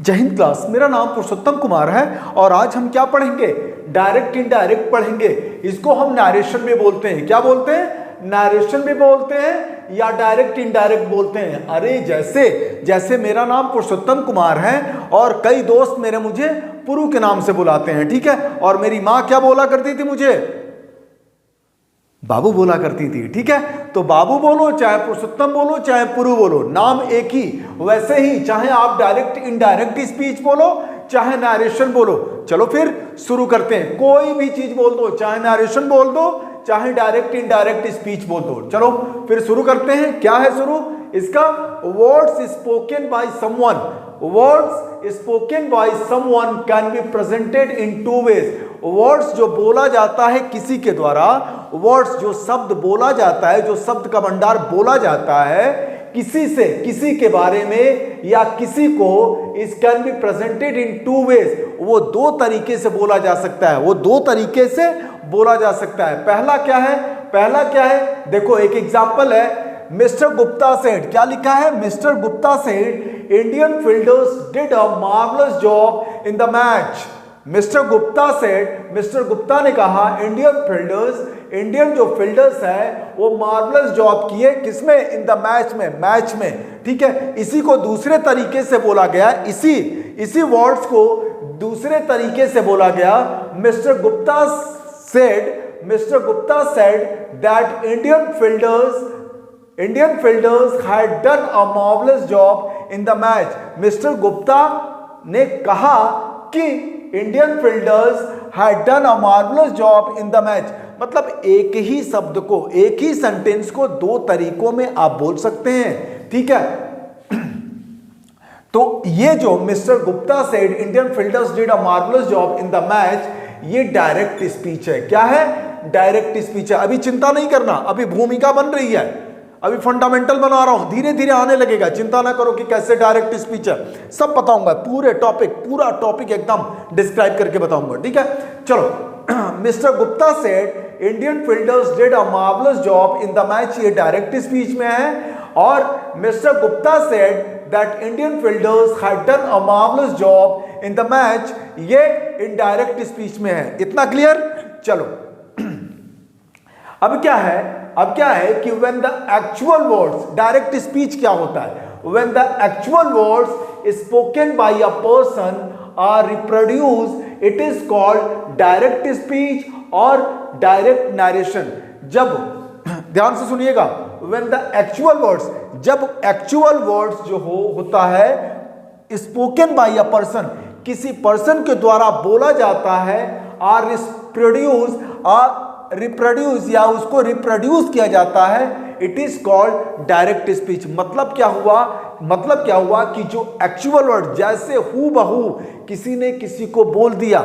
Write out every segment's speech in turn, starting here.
जय हिंद क्लास, मेरा नाम पुरुषोत्तम कुमार है और आज हम क्या पढ़ेंगे? डायरेक्ट इनडायरेक्ट पढ़ेंगे। इसको हम नरेशन भी बोलते हैं। क्या बोलते हैं? नरेशन भी बोलते हैं या डायरेक्ट इनडायरेक्ट बोलते हैं। अरे जैसे मेरा नाम पुरुषोत्तम कुमार है और कई दोस्त मेरे मुझे पुरु के नाम से बुलाते हैं, ठीक है। और मेरी माँ क्या बोला करती थी मुझे? बाबू बोला करती थी, ठीक है। तो बाबू बोलो, चाहे पुरुषोत्तम बोलो, चाहे पुरु बोलो, नाम एक ही। वैसे ही चाहे आप डायरेक्ट इनडायरेक्ट स्पीच बोलो, चाहे नरेशन बोलो। चलो फिर शुरू करते हैं। कोई भी चीज बोल दो, चाहे नरेशन बोल दो, चाहे डायरेक्ट इनडायरेक्ट स्पीच बोल दो। चलो फिर शुरू करते हैं। क्या है शुरू इसका? Words spoken by someone. Words spoken by someone can be presented in two ways. Words जो बोला जाता है किसी के द्वारा, वर्ड्स जो शब्द बोला जाता है, जो शब्द का भंडार बोला जाता है किसी से, किसी के बारे में या किसी को, इस can be presented in two ways. वो दो तरीके से बोला जा सकता है, वो दो तरीके से बोला जा सकता है। पहला क्या है? पहला क्या है? देखो एक एग्जांपल है। मिस्टर गुप्ता सेड, क्या लिखा है? Mister Gupta said Indian fielders did a marvellous job in the match. Mister Gupta said, mister Gupta ने कहा इंडियन फील्डर्स, इंडियन जो फील्डर्स है वो मार्वलस जॉब किए। किसमें? इन द मैच में, मैच में, ठीक है। इसी को दूसरे तरीके से बोला गया, इसी वर्ड्स को दूसरे तरीके से बोला गया। Mister Gupta said that Indian fielders had done a marvelous job in the match. Mister Gupta ने कहा कि Indian fielders had done a marvelous job in the match। मतलब एक ही शब्द को, एक ही सेंटेंस को दो तरीकों में आप बोल सकते हैं, ठीक है। तो ये जो mister Gupta said Indian fielders did a marvellous job in the match, ये डायरेक्ट स्पीच है। क्या है? डायरेक्ट स्पीच है। अभी चिंता नहीं करना, अभी भूमिका बन रही है, अभी फंडामेंटल बना रहा हूं, धीरे धीरे आने लगेगा। चिंता ना करो कि कैसे डायरेक्ट स्पीच है, सब बताऊंगा। पूरा टॉपिक एकदम डिस्क्राइब करके बताऊंगा, ठीक है। चलो mister Gupta said Indian fielders did a marvellous job in the match, ये डायरेक्ट स्पीच में है। और mister Gupta said that Indian fielders had done a marvellous job in the match, ये इनडायरेक्ट स्पीच में है। इतना क्लियर? चलो अब क्या है कि when the actual words, direct speech क्या होता है? When the actual words spoken by a person are reproduced, it is called direct speech और direct narration। जब, ध्यान से सुनिएगा, when the actual words, जब actual words जो होता है spoken by a person, किसी पर्सन के द्वारा बोला जाता है, are रिप्रोड्यूस या उसको रिप्रोड्यूस किया जाता है, it is called direct speech. मतलब क्या हुआ कि जो एक्चुअल वर्ड, जैसे हू बहू किसी ने किसी को बोल दिया,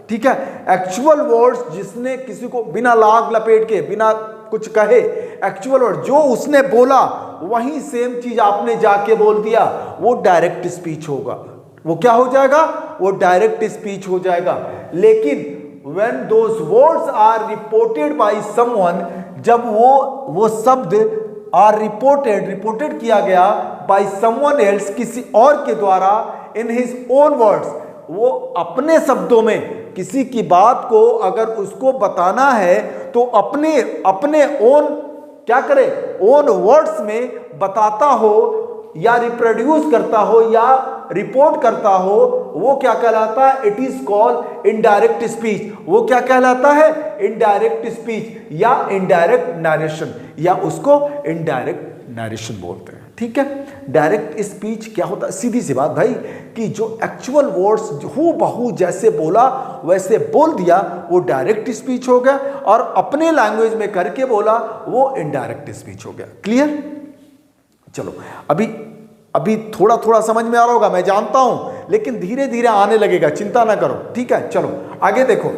ठीक है। एक्चुअल वर्ड्स जिसने किसी को बिना लाग लपेट के, बिना कुछ कहे, एक्चुअल वर्ड जो उसने बोला वही सेम चीज आपने जाके बोल दिया, वो डायरेक्ट स्पीच होगा। वो क्या हो जाएगा? वो डायरेक्ट स्पीच हो जाएगा। लेकिन when those words are reported by someone, जब वो शब्द are reported किया गया by someone else, किसी और के द्वारा, in his own words, वो अपने शब्दों में किसी की बात को अगर उसको बताना है तो अपने ओन क्या करे? ओन वर्ड्स में बताता हो या रिप्रोड्यूस करता हो या रिपोर्ट करता हो, वो क्या कहलाता है? It is called indirect speech. वो क्या कहलाता है? इनडायरेक्ट स्पीच या इनडायरेक्ट नरेशन, या उसको इनडायरेक्ट नरेशन बोलते हैं, ठीक है। डायरेक्ट स्पीच क्या होता है? सीधी सी बात भाई, कि जो एक्चुअल वर्ड्स हू बहू जैसे बोला वैसे बोल दिया, वो डायरेक्ट स्पीच हो गया, और अपने लैंग्वेज में करके बोला, वो इनडायरेक्ट स्पीच हो गया। क्लियर? चलो अभी थोड़ा समझ में आ रहा होगा, मैं जानता हूं, लेकिन धीरे धीरे आने लगेगा, चिंता ना करो, ठीक है। चलो आगे देखो,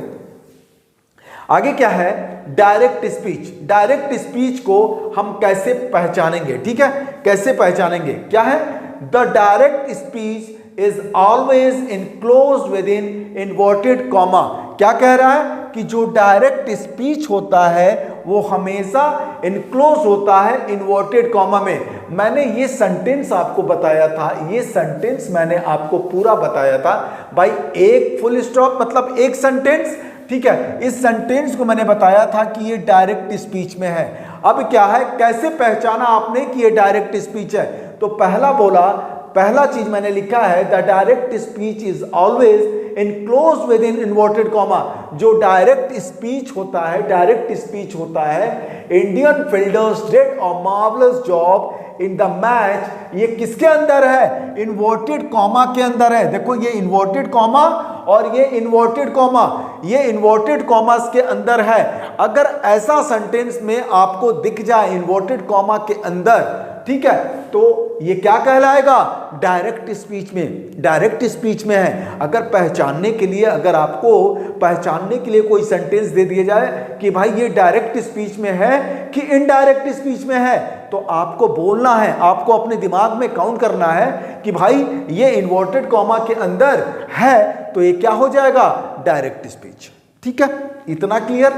आगे क्या है? Direct speech. डायरेक्ट स्पीच को हम कैसे पहचानेंगे, ठीक है? कैसे पहचानेंगे? क्या है? The direct speech is always enclosed with in inverted comma. क्या कह रहा है? कि जो डायरेक्ट स्पीच होता है वो हमेशा इनक्लोज होता है इन्वर्टेड कॉमा में। मैंने ये सेंटेंस आपको बताया था, ये सेंटेंस मैंने आपको पूरा बताया था भाई। एक फुल स्टॉप मतलब एक सेंटेंस, ठीक है। इस सेंटेंस को मैंने बताया था कि ये डायरेक्ट स्पीच में है। अब क्या है, कैसे पहचाना आपने कि ये डायरेक्ट स्पीच है? तो पहला चीज मैंने लिखा है, the direct speech is always enclose with in inverted comma. जो डायरेक्ट स्पीच होता है, Indian fielders did a marvellous job in the match, ये किसके अंदर है? इन्वर्टेड कॉमा के अंदर है। देखो ये इन्वर्टेड कॉमा और ये इन्वर्टेड कॉमा, ये इन्वर्टेड कॉमास के अंदर है। अगर ऐसा सेंटेंस में आपको दिख जाए इन्वर्टेड कॉमा के अंदर, ठीक है, तो ये क्या कहलाएगा? डायरेक्ट स्पीच में है। अगर आपको पहचानने के लिए कोई सेंटेंस दे दिया जाए कि भाई ये डायरेक्ट स्पीच में है कि इनडायरेक्ट स्पीच में है, तो आपको बोलना है, आपको अपने दिमाग में काउंट करना है कि भाई ये इन्वर्टेड कॉमा के अंदर है, तो ये क्या हो जाएगा? Direct speech. ठीक है, इतना क्लियर?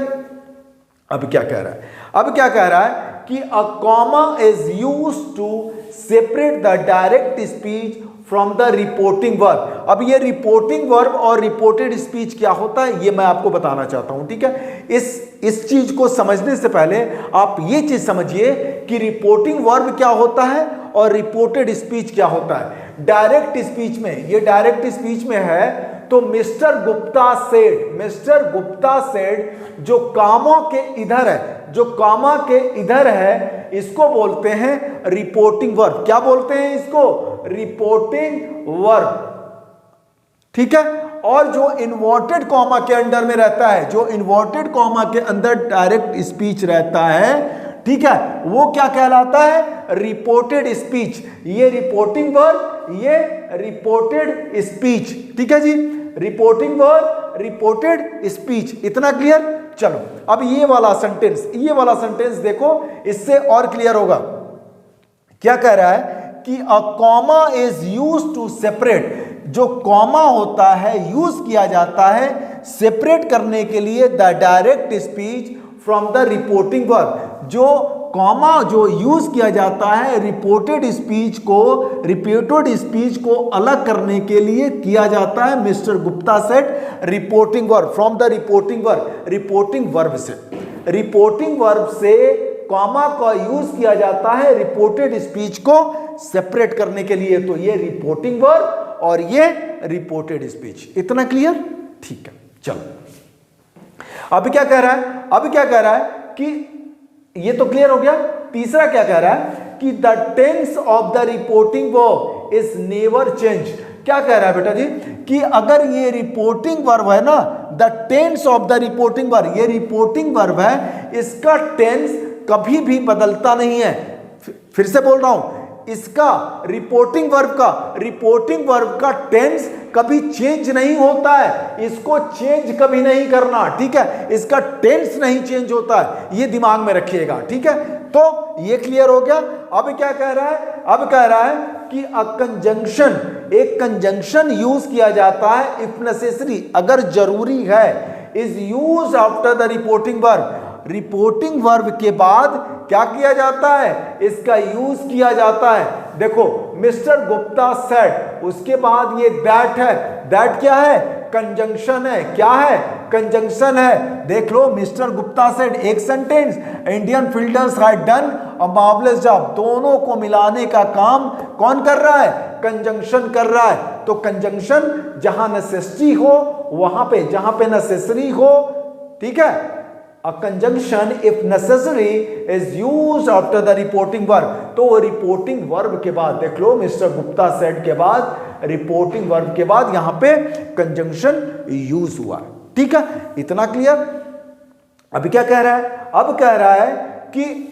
अब क्या कह रहा है कि a comma is used to separate the direct speech from the reporting verb. अब ये रिपोर्टिंग वर्ब और रिपोर्टेड स्पीच क्या होता है, ये मैं आपको बताना चाहता हूं। ठीक है, इस चीज को समझने से पहले आप ये चीज समझिए कि रिपोर्टिंग वर्ब क्या होता है और रिपोर्टेड स्पीच क्या होता है। डायरेक्ट स्पीच में है तो मिस्टर गुप्ता सेड जो कामा के इधर है, इसको बोलते हैं रिपोर्टिंग वर्ब। क्या बोलते हैं इसको? Reporting verb. ठीक है, और जो इन्वर्टेड कॉमा के अंडर में रहता है, जो इन्वर्टेड कॉमा के अंदर डायरेक्ट स्पीच रहता है, ठीक है, वो क्या कहलाता है? Reported speech. ये रिपोर्टिंग वर्ब, ये रिपोर्टेड स्पीच। ठीक है जी, रिपोर्टिंग वर्ब, रिपोर्टेड स्पीच। इतना क्लियर? चलो अब ये वाला सेंटेंस देखो, इससे और क्लियर होगा। क्या कह रहा है कि a comma is used to separate. जो कॉमा होता है यूज किया जाता है सेपरेट करने के लिए the direct speech from the reporting verb. जो कॉमा जो यूज किया जाता है रिपोर्टेड स्पीच को अलग करने के लिए किया जाता है। Mister Gupta said reporting verb from the reporting verb से कॉमा का यूज किया जाता है रिपोर्टेड स्पीच को सेपरेट करने के लिए। तो ये रिपोर्टिंग वर्ब और ये रिपोर्टेड स्पीच। इतना क्लियर? ठीक है, चलो अब क्या कह रहा है कि ये तो क्लियर हो गया। तीसरा क्या कह रहा है कि the tense of the reporting verb is never change. क्या कह रहा है बेटा जी कि अगर ये रिपोर्टिंग वर्ब है ना, the tense of the reporting verb, ये रिपोर्टिंग वर्ब है, इसका टेंस कभी भी बदलता नहीं है। फिर से बोल रहा हूं, इसका रिपोर्टिंग वर्ब का टेंस कभी चेंज नहीं होता है। इसको चेंज कभी नहीं करना। ठीक है, इसका टेंस नहीं चेंज होता है, ये दिमाग में रखिएगा। ठीक है, तो ये क्लियर हो गया। अब क्या कह रहा है? अब कह रहा है कि एक कंजंक्शन यूज किया जाता है इफ नेसेसरी, अगर जरूरी है, is use after the reporting verb. Reporting verb के बाद क्या किया जाता है? इसका यूज किया जाता है। देखो मिस्टर गुप्ता सेड, उसके बाद ये दैट है। दैट क्या है? कंजंक्शन है। क्या है? कंजंक्शन है। देख लो, मिस्टर गुप्ता सेड एक sentence, Indian fielders had done a marvellous job. दोनों को मिलाने का काम कौन कर रहा है? कंजंक्शन कर रहा है। तो कंजंक्शन जहां नेसेसरी हो वहां पे, जहां पे नेसेसरी हो, ठीक है, A conjunction if necessary is used after the reporting verb। तो रिपोर्टिंग वर्ब के बाद देख लो, मिस्टर गुप्ता सेड के बाद रिपोर्टिंग वर्ब के बाद यहां पे कंजंक्शन यूज हुआ। ठीक है, इतना क्लियर? अभी क्या कह रहा है? अब कह रहा है कि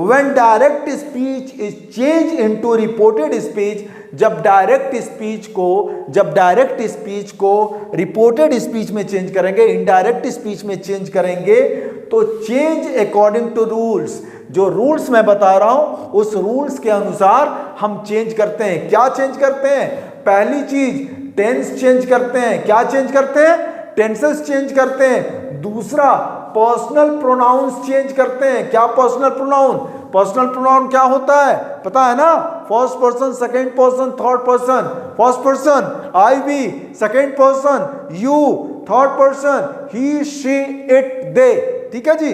when direct speech is changed into reported speech, जब डायरेक्ट स्पीच को रिपोर्टेड स्पीच में चेंज करेंगे, इनडायरेक्ट स्पीच में चेंज करेंगे, तो चेंज अकॉर्डिंग टू रूल्स। जो रूल्स मैं बता रहा हूं उस रूल्स के अनुसार हम चेंज करते हैं। क्या चेंज करते हैं? पहली चीज टेंस चेंज करते हैं। क्या चेंज करते हैं? टेंसेस चेंज करते हैं। दूसरा पर्सनल प्रोनाउंस चेंज करते हैं। क्या पर्सनल प्रोनाउन? पर्सनल प्रोनाउन क्या होता है पता है ना? First person, second person, third person. First person I we, second person you, third person he she it they. ठीक है जी।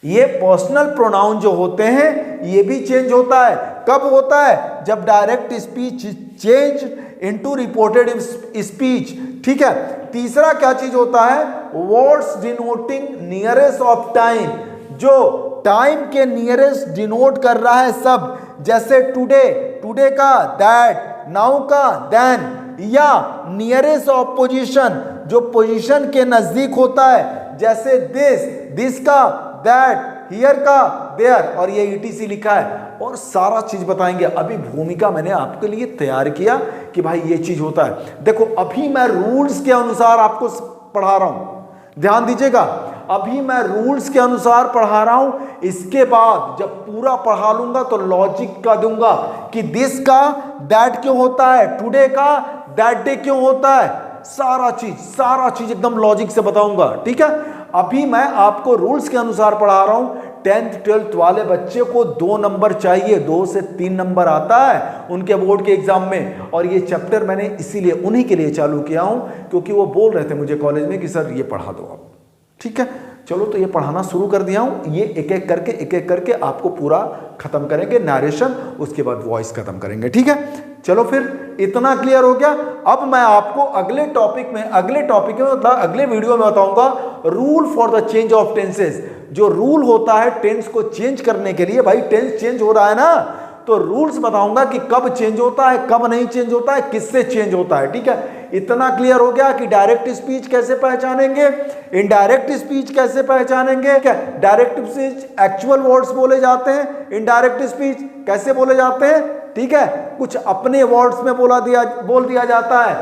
ये पर्सनल प्रोनाउन जो होते हैं ये भी चेंज होता है। कब होता है? जब direct speech change into reported speech. ठीक है। तीसरा क्या चीज होता है? Words denoting nearest of time, जो टाइम के नियरेस्ट डिनोट कर रहा है सब, जैसे टुडे, टुडे का दैट, नाउ का देन, या नियरेस्ट ऑफ पोजीशन, जो पोजीशन के नजदीक होता है, जैसे दिस, दिस का दैट, हियर का देयर, और ये ईटीसी लिखा है और सारा चीज बताएंगे। अभी भूमिका मैंने आपके लिए तैयार किया कि भाई ये चीज होता है। देखो अभी मैं रूल्स के अनुसार आपको पढ़ा रहा हूं, ध्यान दीजिएगा। अभी मैं रूल्स के अनुसार पढ़ा रहा हूं, इसके बाद जब पूरा पढ़ा लूंगा तो लॉजिक का दूंगा कि दिस का दैट क्यों होता है, टुडे का दैट डे क्यों होता है, सारा चीज एकदम लॉजिक से बताऊंगा। ठीक है। अभी मैं आपको रूल्स के अनुसार पढ़ा रहा हूं। 10th 12th वाले बच्चे को 2 नंबर चाहिए, 2 से 3 नंबर आता है उनके बोर्ड के एग्जाम में। और ये चैप्टर मैंने इसीलिए उन्हीं के लिए चालू किया हूं क्योंकि वो बोल रहे थे मुझे कॉलेज में कि सर ये पढ़ा दो आप। ठीक है। चलो तो ये पढ़ाना शुरू कर दिया हूं। ये एक एक करके आपको पूरा खत्म करेंगे, नरेशन, उसके बाद वॉइस खत्म करेंगे। ठीक है। चलो फिर इतना क्लियर हो गया। अब मैं आपको अगले टॉपिक में मतलब अगले वीडियो में बताऊंगा rule for the change of tenses. जो रूल होता है टेंस को चेंज करने के लिए, भाई टेंस चेंज हो रहा है ना, तो रूल्स बताऊंगा कि कब चेंज होता है, कब नहीं चेंज होता है, किससे चेंज होता है। ठीक है। इतना क्लियर हो गया कि डायरेक्ट स्पीच कैसे पहचानेंगे, इनडायरेक्ट स्पीच कैसे पहचानेंगे। क्या डायरेक्ट स्पीच एक्चुअल वर्ड्स बोले जाते हैं, इनडायरेक्ट स्पीच कैसे बोले जाते हैं। ठीक है। कुछ अपने वर्ड्स में बोल दिया जाता है।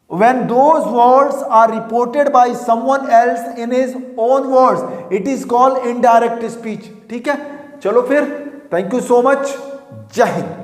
when those words are reported by someone else in his own words, it is called indirect speech। ठीक है। चलो फिर, थैंक यू सो मच, जय हिंद।